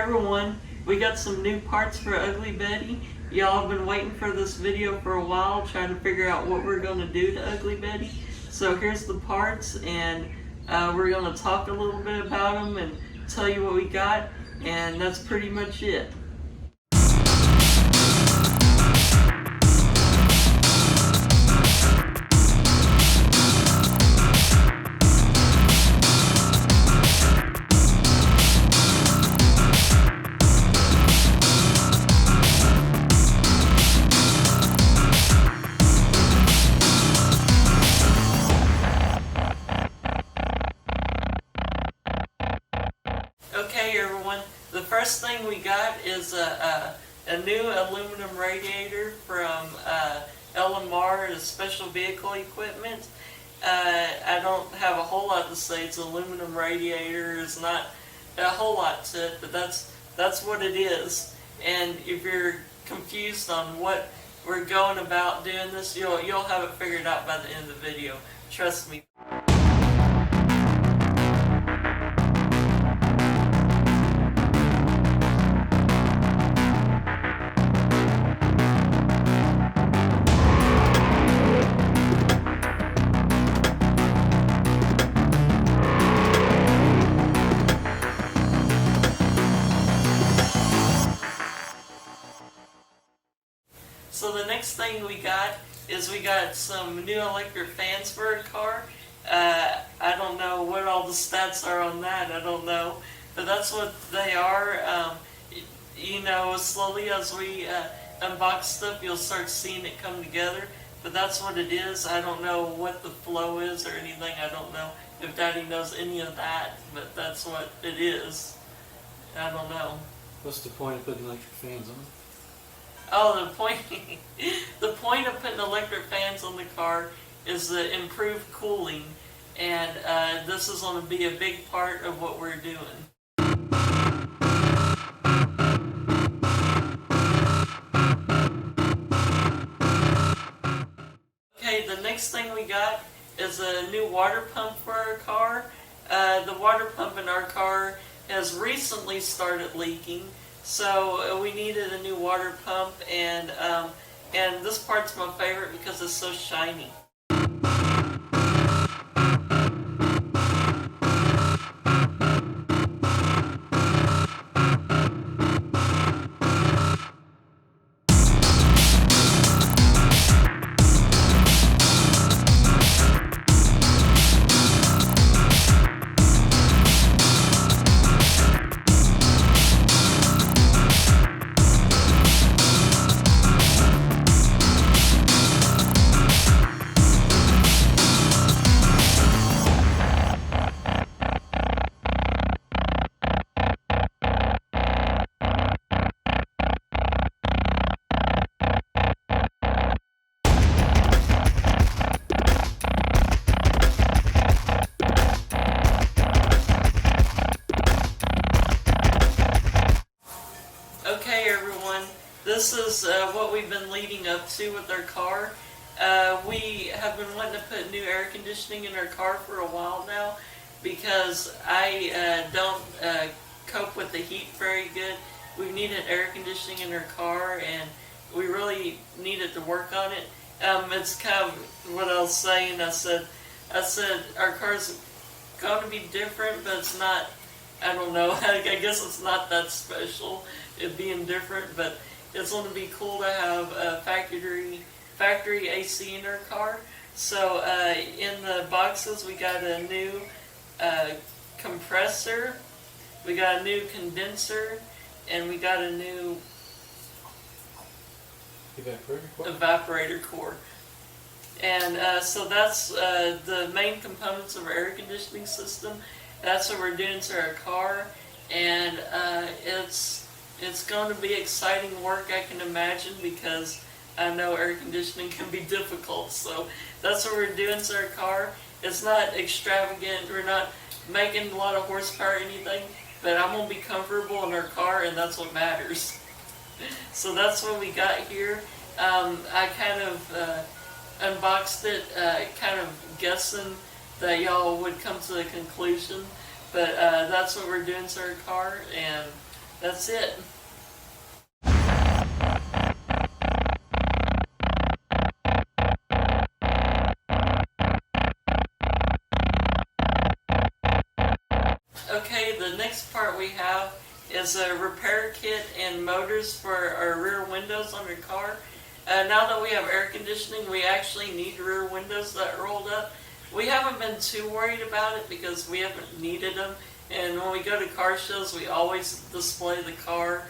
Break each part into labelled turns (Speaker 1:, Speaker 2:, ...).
Speaker 1: everyone, we got some new parts for Ugly Betty. Y'all have been waiting for this video for a while, trying to figure out what we're going to do to Ugly Betty. So here's the parts, and we're going to talk a little bit about them and tell you what we got, and that's pretty much it. Okay everyone, the first thing we got is a new aluminum radiator from LMR, Special Vehicle Equipment. I don't have a whole lot to say. It's an aluminum radiator. There's not a whole lot to it, but that's what it is. And if you're confused on what we're going about doing this, you'll have it figured out by the end of the video. Trust me. So the next thing we got is we got some new electric fans for our car. I don't know what all the stats are on that, I don't know. But that's what they are. You know, slowly as we unbox stuff, you'll start seeing it come together. But that's what it is. I don't know what the flow is or anything. I don't know if Daddy knows any of that, but that's what it is. I don't know.
Speaker 2: What's the point of putting electric fans on?
Speaker 1: Oh, the point of putting electric fans on the car is to improve cooling, and this is going to be a big part of what we're doing. Okay, the next thing we got is a new water pump for our car. The water pump in our car has recently started leaking. So we needed a new water pump, and this part's my favorite because it's so shiny. Okay everyone, this is what we've been leading up to with our car. We have been wanting to put new air conditioning in our car for a while now because I don't cope with the heat very good. We needed air conditioning in our car, and we really needed to work on it. It's kind of what I was saying. I said our car's going to be different, but it's not, I don't know, I guess it's not that special, it being different, but it's going to be cool to have a factory AC in our car. So in the boxes we got a new compressor, we got a new condenser, and we got a new evaporator core. And so that's the main components of our air conditioning system. That's what we're doing to our car, and it's going to be exciting work, I can imagine, because I know air conditioning can be difficult. So that's what we're doing to our car. It's not extravagant, we're not making a lot of horsepower or anything, but I'm going to be comfortable in our car, and that's what matters. So that's what we got here. I kind of unboxed it, kind of guessing that y'all would come to the conclusion, but that's what we're doing to our car, and that's it. Okay, the next part we have is a repair kit and motors for our rear windows on our car. Now that we have air conditioning, we actually need rear windows that rolled up. We haven't been too worried about it because we haven't needed them. And when we go to car shows, we always display the car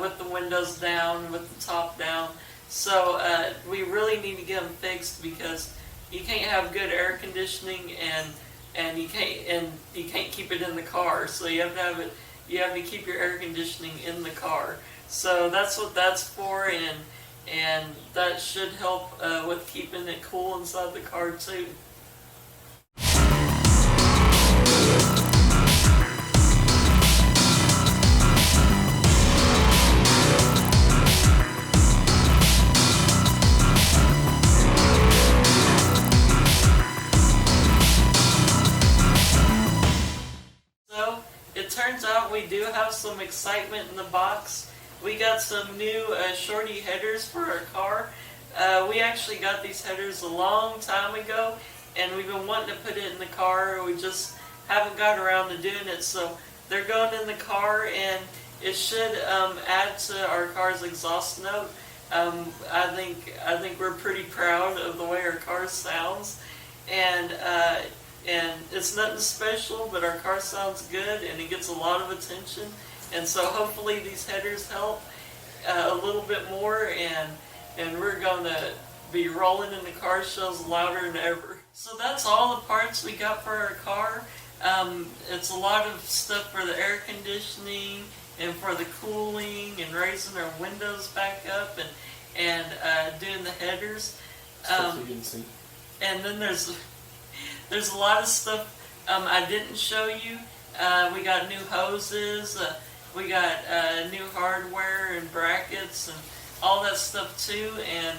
Speaker 1: with the windows down, with the top down. So we really need to get them fixed because you can't have good air conditioning and you can't keep it in the car. So you have to have it. You have to keep your air conditioning in the car. So that's what that's for, and that should help with keeping it cool inside the car too. So it turns out we do have some excitement in the box. We got some new shorty headers for our car. We actually got these headers a long time ago, and we've been wanting to put it in the car. We just haven't got around to doing it. So they're going in the car, and it should add to our car's exhaust note. I think we're pretty proud of the way our car sounds, and it's nothing special, but our car sounds good, and it gets a lot of attention. And so hopefully these headers help a little bit more, and we're going to be rolling in the car shows louder than ever. So that's all the parts we got for our car. It's a lot of stuff for the air conditioning and for the cooling and raising our windows back up and doing the headers.
Speaker 2: Stuff you didn't see.
Speaker 1: And then there's a lot of stuff I didn't show you. We got new hoses, we got new hardware and brackets and all that stuff too. And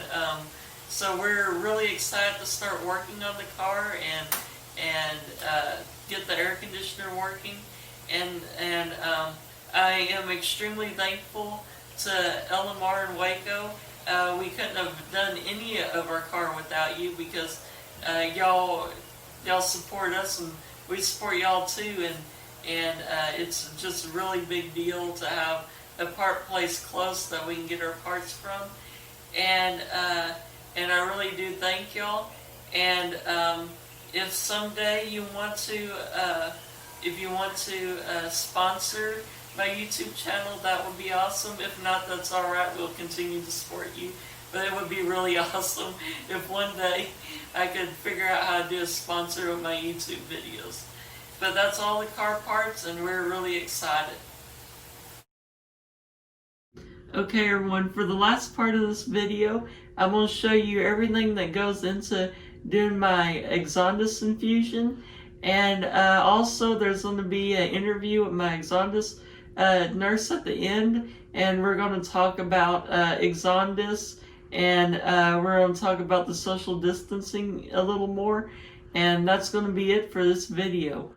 Speaker 1: so we're really excited to start working on the car and get the air conditioner working. And I am extremely thankful to LMR and Waco. We couldn't have done any of our car without you because y'all support us and we support y'all too, and it's just a really big deal to have a part place close that we can get our parts from, and I really do thank y'all. And if someday you want to sponsor my YouTube channel, that would be awesome. If not, that's alright, we'll continue to support you. But it would be really awesome if one day I could figure out how to do a sponsor of my YouTube videos. But that's all the car parts, and we're really excited. Okay everyone, for the last part of this video, I'm going to show you everything that goes into doing my Exondus infusion. And also there's going to be an interview with my Exondus nurse at the end, and we're going to talk about Exondus, and we're going to talk about the social distancing a little more, and that's going to be it for this video.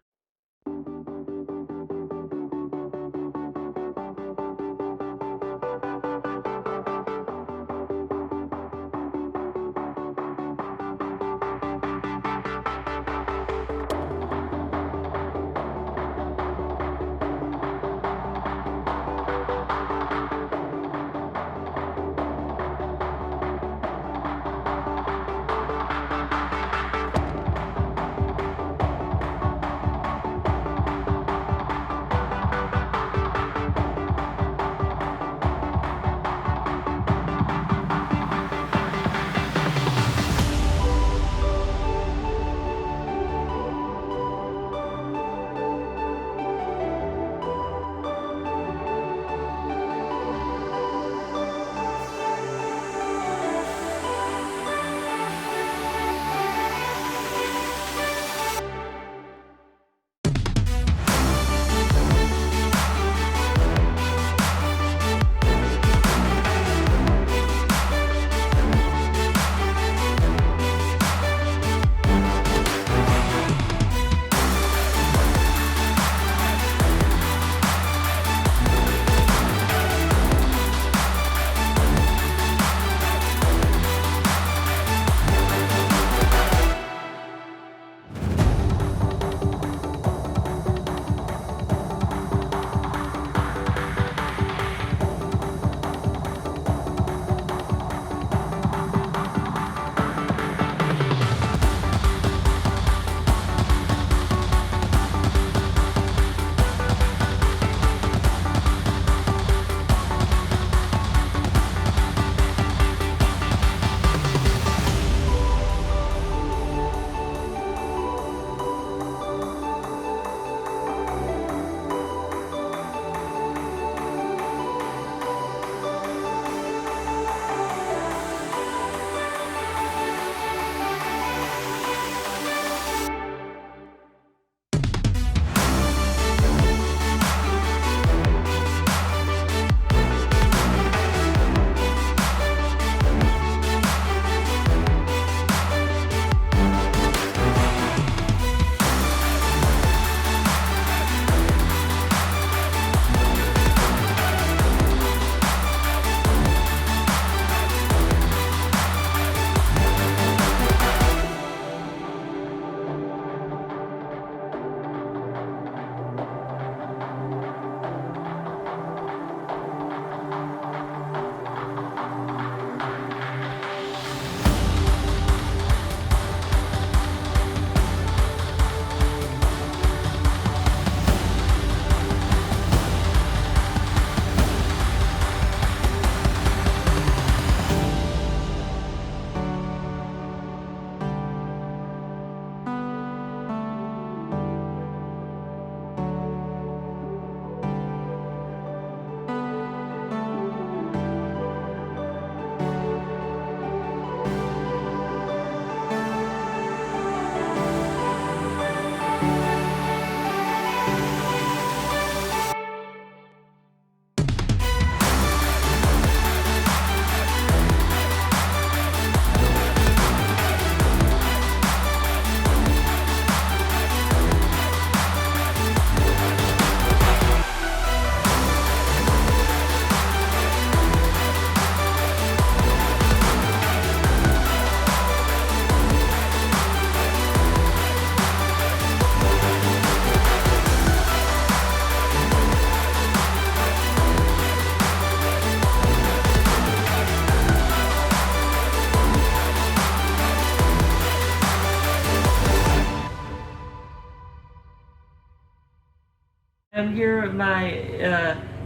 Speaker 1: I'm here with my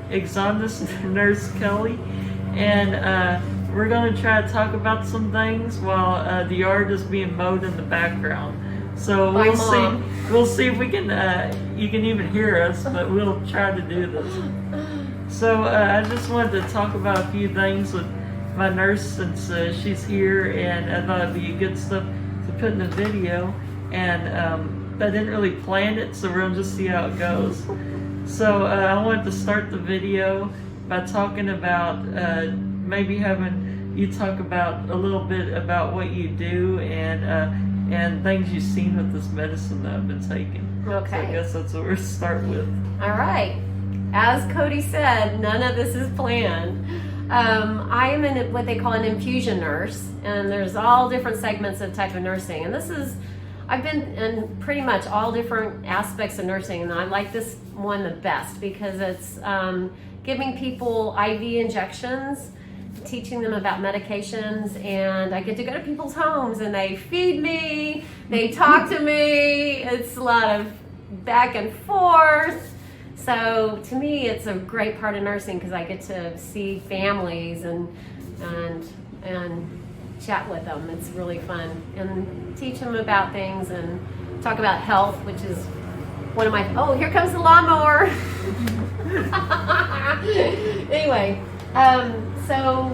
Speaker 1: Exondus nurse Kelly, and we're going to try to talk about some things while the yard is being mowed in the background. So we'll see. We'll see if we can. You can even hear us, but we'll try to do this. So I just wanted to talk about a few things with my nurse since she's here, and I thought it'd be good stuff to put in the video. And I didn't really plan it, so we're gonna just see how it goes. So I wanted to start the video by talking about maybe having you talk about a little bit about what you do and things you've seen with this medicine that I've been taking.
Speaker 3: Okay.
Speaker 1: So I guess that's what we'll start with.
Speaker 3: All right. As Cody said, none of this is planned. I am what they call an infusion nurse, and there's all different segments of type of nursing. And I've been in pretty much all different aspects of nursing, and I like this one the best because it's giving people IV injections, teaching them about medications, and I get to go to people's homes and they feed me, they talk to me. It's a lot of back and forth. So to me, it's a great part of nursing because I get to see families and chat with them. It's really fun, and teach them about things and talk about health, which is one of my. Oh, here comes the lawnmower. Anyway, so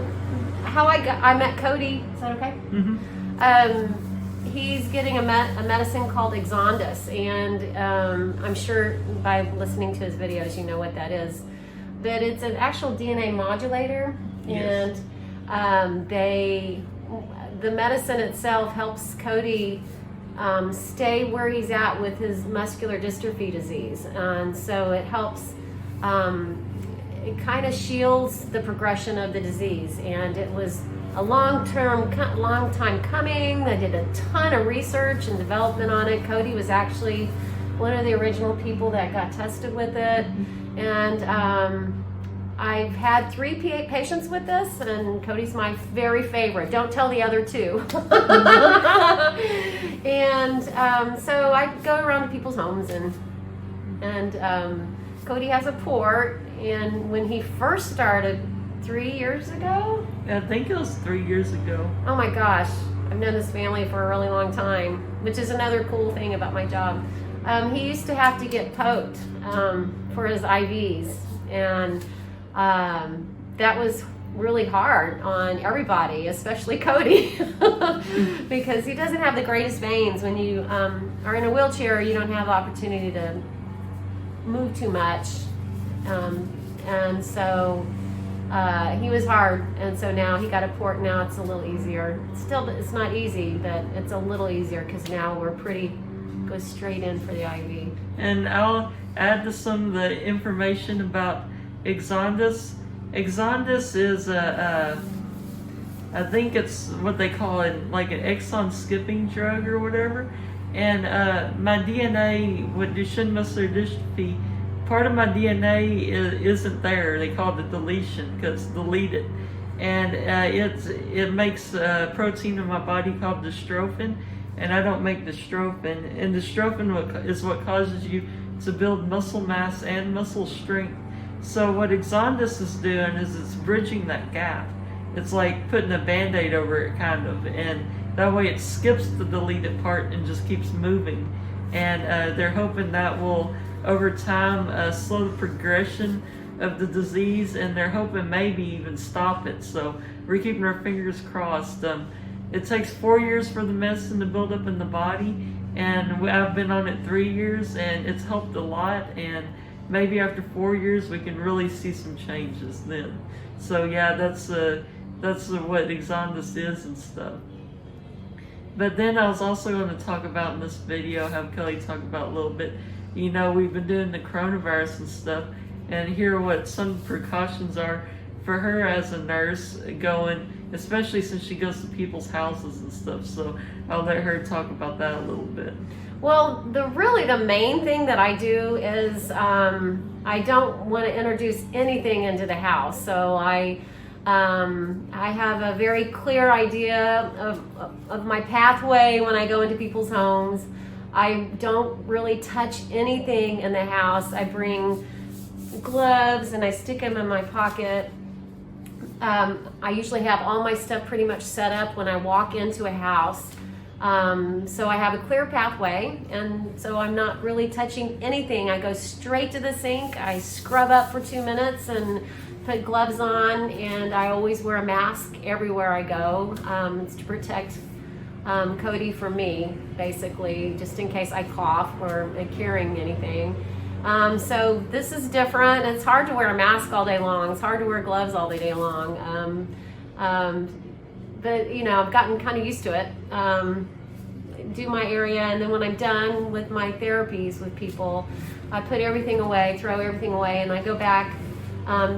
Speaker 3: how I met Cody. Is that okay?
Speaker 1: Mm-hmm.
Speaker 3: He's getting a medicine called Exondus, and I'm sure by listening to his videos you know what that is. That it's an actual DNA modulator,
Speaker 1: Yes.
Speaker 3: and the medicine itself helps Cody stay where he's at with his muscular dystrophy disease, and so it helps. It kind of shields the progression of the disease, and it was a long time coming. I did a ton of research and development on it. Cody was actually one of the original people that got tested with it, and I've had 3 patients with this, and Cody's my very favorite. Don't tell the other 2. And so I go around to people's homes, and Cody has a port, and when he first started 3 years ago,
Speaker 1: I think it was 3 years ago.
Speaker 3: oh my gosh, I've known this family for a really long time, which is another cool thing about my job. He used to have to get poked for his IVs, and that was really hard on everybody, especially Cody, because he doesn't have the greatest veins. When you are in a wheelchair, you don't have the opportunity to move too much, and so he was hard, and so now he got a port. Now it's a little easier. Still, it's not easy, but it's a little easier because now we're go straight in for the IV.
Speaker 1: And I'll add to some of the information about Exondus. Exondus is I think it's what they call it, like an exon skipping drug or whatever. And my DNA with Duchenne muscular dystrophy, part of my DNA isn't there. They call it deletion because it's deleted. And it makes a protein in my body called dystrophin, and I don't make dystrophin. And dystrophin is what causes you to build muscle mass and muscle strength. So what Exondus is doing is it's bridging that gap. It's like putting a Band-Aid over it, kind of, and that way it skips the deleted part and just keeps moving. And they're hoping that will, over time, slow the progression of the disease, and they're hoping maybe even stop it. So we're keeping our fingers crossed. It takes 4 years for the medicine to build up in the body, and I've been on it 3 years, and it's helped a lot. And maybe after 4 years we can really see some changes then. So yeah, that's what Exondus is and stuff. But then I was also going to talk about in this video, have Kelly talk about a little bit, you know, we've been doing the coronavirus and stuff, and hear what some precautions are for her as a nurse going, especially since she goes to people's houses and stuff. So I'll let her talk about that a little bit.
Speaker 3: Well, the main thing that I do is I don't want to introduce anything into the house. So I have a very clear idea of my pathway when I go into people's homes. I don't really touch anything in the house. I bring gloves and I stick them in my pocket. I usually have all my stuff pretty much set up when I walk into a house. So I have a clear pathway, and so I'm not really touching anything. I go straight to the sink, I scrub up for 2 minutes and put gloves on, and I always wear a mask everywhere I go. It's to protect Cody from me, basically, just in case I cough or am carrying anything. So this is different. It's hard to wear a mask all day long. It's hard to wear gloves all day long. But, you know, I've gotten kind of used to it. Do my area, and then when I'm done with my therapies with people, I put everything away, throw everything away, and I go back.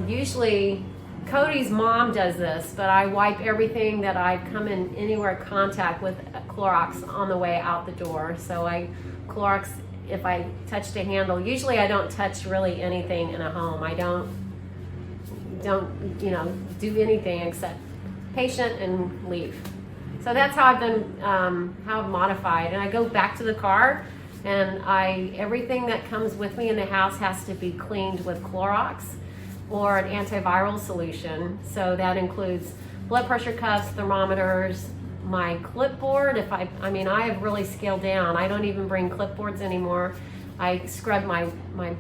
Speaker 3: Usually, Cody's mom does this, but I wipe everything that I've come in anywhere contact with Clorox on the way out the door. So I Clorox if I touched a handle. Usually I don't touch really anything in a home. I don't do anything except patient and leave. So that's how I've been, how I've modified. And I go back to the car, and everything that comes with me in the house has to be cleaned with Clorox or an antiviral solution. So that includes blood pressure cuffs, thermometers, my clipboard. I have really scaled down. I don't even bring clipboards anymore. I scrub my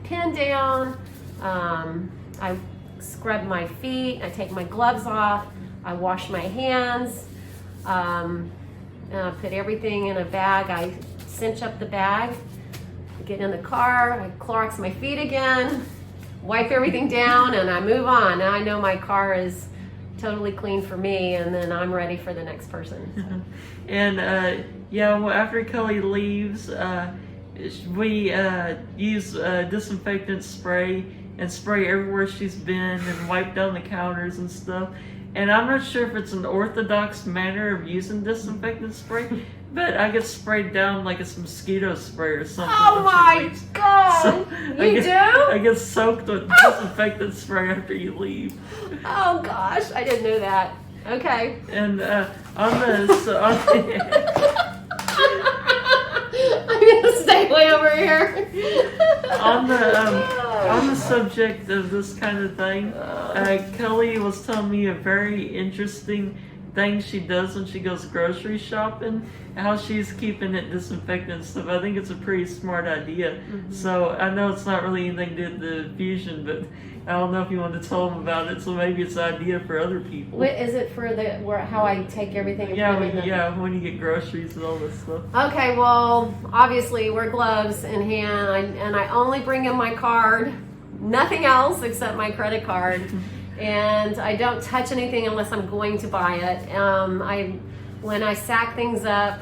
Speaker 3: pen down. I scrub my feet. I take my gloves off. I wash my hands. Put everything in a bag. I cinch up the bag, get in the car, I Clorox my feet again, wipe everything down, and I move on. Now I know my car is totally clean for me, and then I'm ready for the next person. So.
Speaker 1: And after Kelly leaves, we use disinfectant spray and spray everywhere she's been and wipe down the counters and stuff. And I'm not sure if it's an orthodox manner of using disinfectant spray, but I get sprayed down like it's mosquito spray or something.
Speaker 3: Oh my God!
Speaker 1: So
Speaker 3: you do?
Speaker 1: I get soaked with disinfectant spray after you leave.
Speaker 3: Oh gosh, I didn't know that. Okay.
Speaker 1: And I'm
Speaker 3: gonna stay way over here.
Speaker 1: on the subject of this kind of thing, Kelly was telling me a very interesting thing she does when she goes grocery shopping, how she's keeping it disinfected and stuff. I think it's a pretty smart idea. Mm-hmm. So I know it's not really anything to do with the fusion, but I don't know if you want to tell them about it. So maybe it's an idea for other people.
Speaker 3: What is it for how I take everything? And
Speaker 1: when you get groceries and all this stuff.
Speaker 3: Okay, well, obviously wear gloves in hand, and I only bring in my card, nothing else except my credit card. And I don't touch anything unless I'm going to buy it. When I sack things up,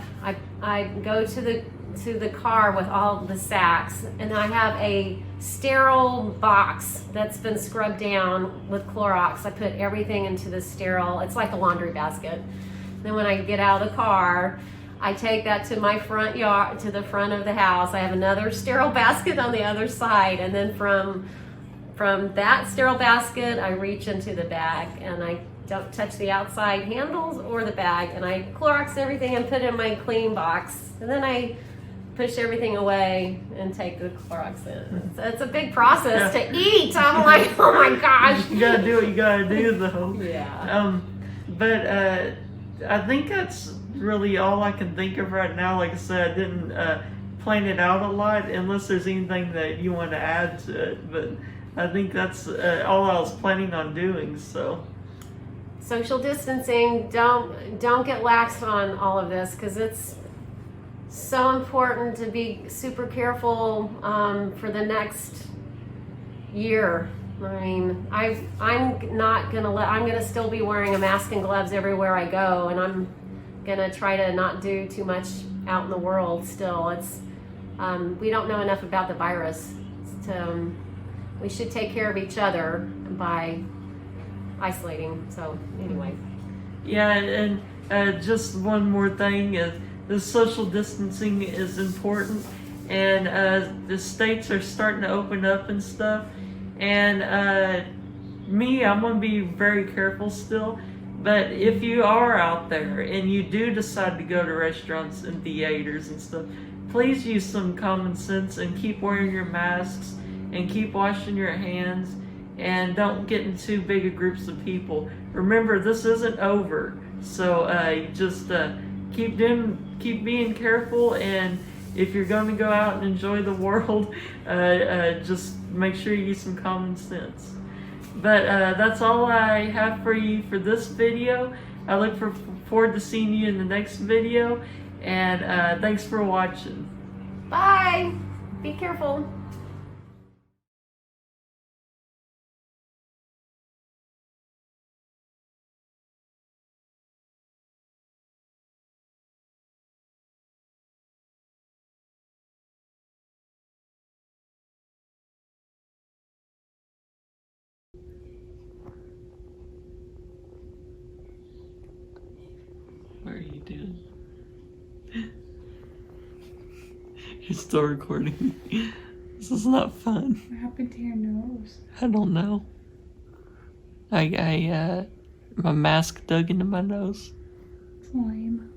Speaker 3: I go to the car with all the sacks, and I have a sterile box that's been scrubbed down with Clorox. I put everything into the sterile. It's like a laundry basket. Then when I get out of the car, I take that to my front yard, to the front of the house. I have another sterile basket on the other side, and then from that sterile basket, I reach into the bag, and I don't touch the outside handles or the bag, and I Clorox everything and put it in my clean box, and then I push everything away and take the Clorox in. So it's a big process to eat. I'm like, oh my gosh.
Speaker 1: You gotta do what you gotta do, though.
Speaker 3: Yeah.
Speaker 1: But I think that's really all I can think of right now. Like I said, I didn't plan it out a lot, unless there's anything that you want to add to it. But I think that's all I was planning on doing. So
Speaker 3: social distancing. Don't get lax on all of this, because it's so important to be super careful for the next year. I mean, I'm gonna still be wearing a mask and gloves everywhere I go, and I'm gonna try to not do too much out in the world still. We don't know enough about the virus. We should take care of each other by isolating. So anyway.
Speaker 1: Yeah, and just one more thing is the social distancing is important, and the states are starting to open up and stuff. And I'm gonna be very careful still. But if you are out there and you do decide to go to restaurants and theaters and stuff, please use some common sense and keep wearing your masks and keep washing your hands, and don't get in too big a groups of people. Remember, this isn't over, so just keep being careful, and if you're going to go out and enjoy the world, just make sure you use some common sense. But that's all I have for you for this video. I look forward to seeing you in the next video, and thanks for watching.
Speaker 3: Bye. Be careful.
Speaker 1: What are you doing? You're still recording. This is not fun.
Speaker 4: What happened to your nose?
Speaker 1: I don't know. My mask dug into my nose.
Speaker 4: It's lame.